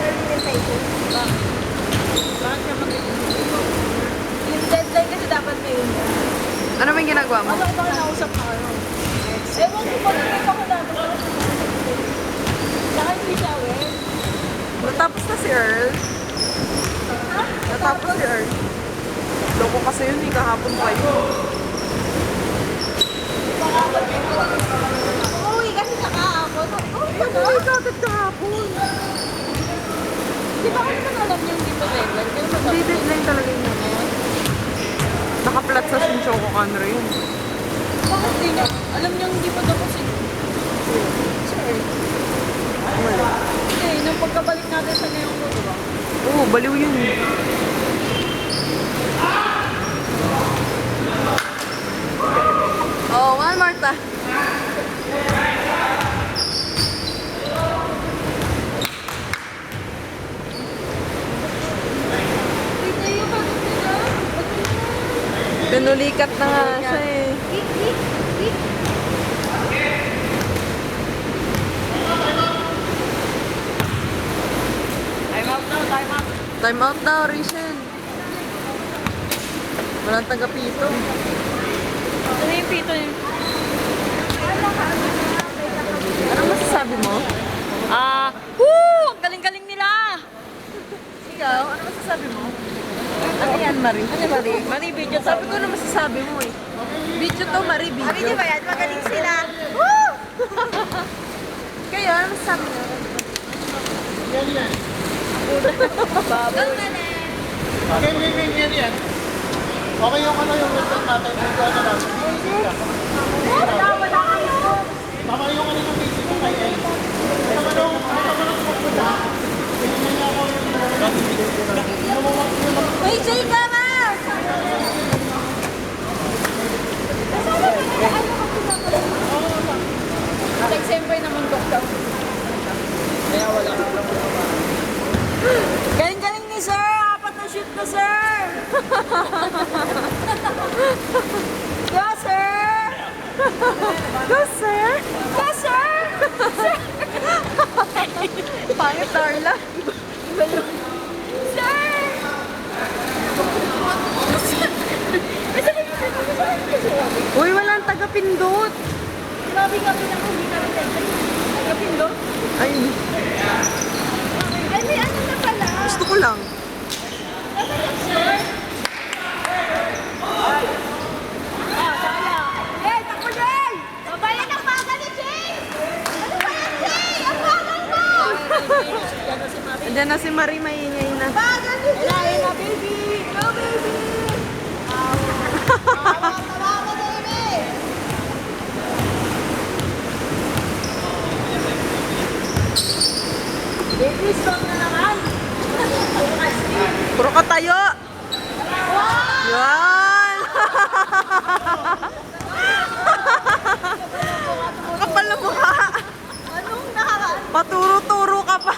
orientation. Bakit ka yung deadline kasi dapat ngayon yan. Ano ba yung ginagawa mo? Ano ba nausap na ano? Ewan ko pag hindi pa ko dapat. Saka hindi siya, well. Natapos na si Earl. Natapos si Earl. Loko kasi yun, eh, kahapon pa yun. Umuwi kasi sa kahapon. Umuwi ka agad kahapon. Di ba ako naman alam niyo hindi pa deadline? Kaya naman Hindi deadline talaga yun. Nakaplat sa Shinchoku Kanro yun. bakit di niya? Alam niyo hindi pa tapos eh. Sorry. Wala. Hindi, nung pagkabalik natin sa ngayon ko, diba? Oo, baliw yun. Oh, one more time. Pinulikat na nga siya eh. Time out now, time out. Time out daw, Rachel. Walang taga-pito. Ano yung pito yun? Ano masasabi mo? Woo! Ang galing-galing nila! Ikaw, ano masasabi mo? Ano yan, Marie? Ano Marie? Marie, video Sabi ko na masasabi mo eh. Video to, Marie, video. Sabi niyo ba yan? Magaling sila. Woo! Kayo, ano masasabi mo? Yan. Okay yung ano yung result natin. Yung ano lang. Wala kayo. Tama yung ano yung basic ng kay El. Tama nung pagpunta. Tingnan niya ako yung Hey, Jay, tama! Like, siyempre naman doktor. Kaya wala. Galing-galing ni sir! Apat na shoot na sir! Go sir! Go, sir! Go sir! Pangit, Darla. Sir! Uy, walang taga-pindot. Grabe ka pinakuli kami tayo. Kapindot? Ay, Ay, may ano na pala. gusto ko lang. Eh, takbo Jay! Babayan ang baga ni Jay! Ano ba yan, Jay? Ang bagal mo! Andiyan na si Marie, maingay na. Bagal ni Jay! Kailangan na baby! Go, baby! Tawa ka, baby! Baby, strong na naman! Puro ka tayo. Yan! Kapal na mukha. Anong nakaraan? Paturo-turo ka pa.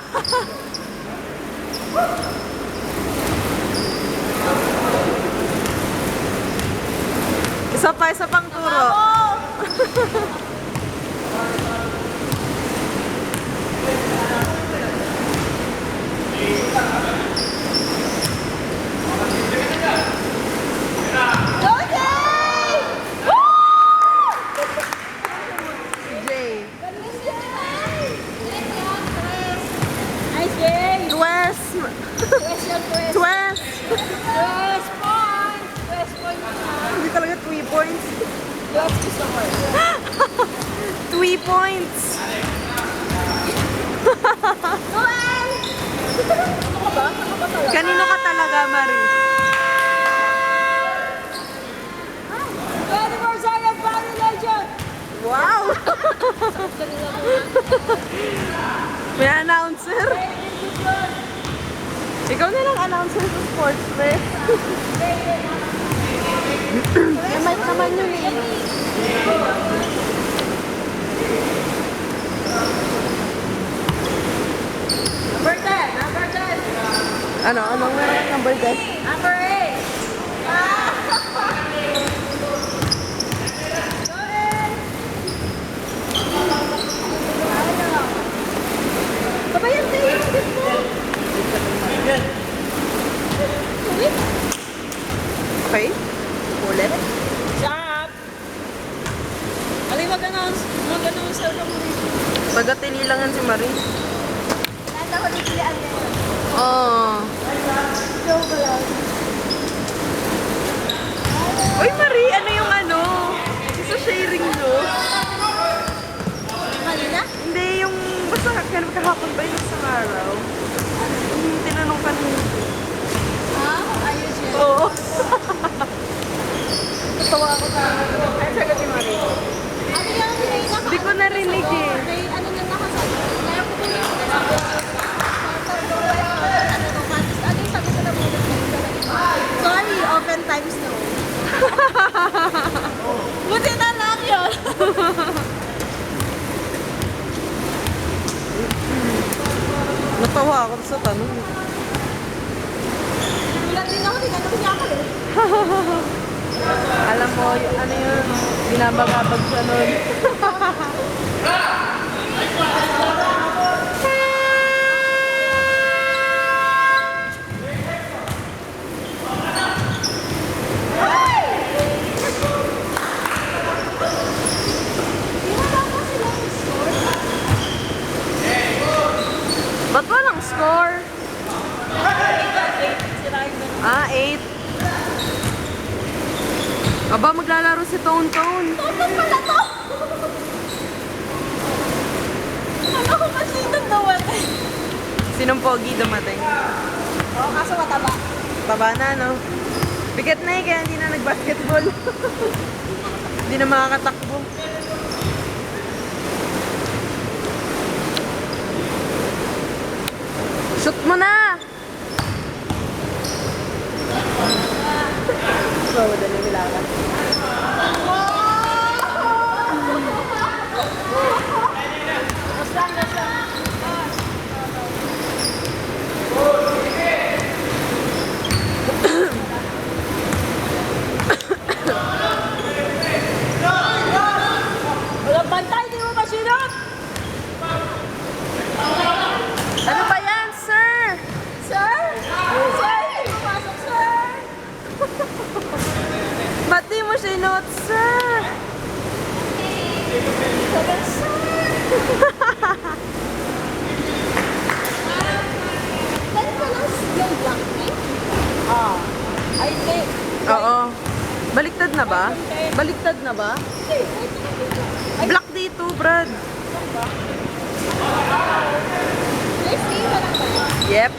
Isa pang turo. Go, Jay! Jay. Nice game! Twist. Question, question. Twist. West point! West point naman. Hindi talaga 3 points. West gusto ko. 3 points. Noel! Ano ka ba? Ano ba talaga? Kanino ka talaga, Marie? Ready for Zion Valley Legend! Wow! Kanina mo. May announcer. Ikaw na lang announcer sa sports, pre. May mic naman yun eh. Number 10! Number 10! Ano? Anong number 10? Number 8! Babayan tayo yung dito. sharing, no? Kanina? Hindi, yung basta kahapon ba yung isang araw? Yung tinanong kanina. Ayos yun. Oo. Natawa ako sa Ay, sagot ni Mari. ano yung pinaka? Hindi ko narinig eh. May ano na nakasabi. Kaya ko tuloy yung sabi. Ano yung sabi sa nabulit ko? Sorry, oftentimes no. Buti na lang yun. Natawa ako sa tanong. Wala din ako, tinanong niya ako eh. Alam mo, ano yun? Binabagabag siya nun. Ba't walang score? Ah, 8. Aba, maglalaro si Tone Tone. Toto pala to! Ano ko ba dito nawan eh? Sinong pogi dumating? Oo, kaso mataba. Taba na, no? Bigat na eh, kaya hindi na nag-basketball. Hindi na makakatakbo. Shoot mo na! So, dali nilakan. Walang bantay, di mo masinot! Ano ba yan, sir? Sir? Sir, hindi mo pasok, sir! Ba't di mo sinot, sir? Sabi, sir! Dahil pa lang yung Blackpink? Ay, hindi. Oo. Baliktad na ba? Baliktad na ba? Hindi, ito na dito. Black dito, Brad. Let's see, parang ba? Yep.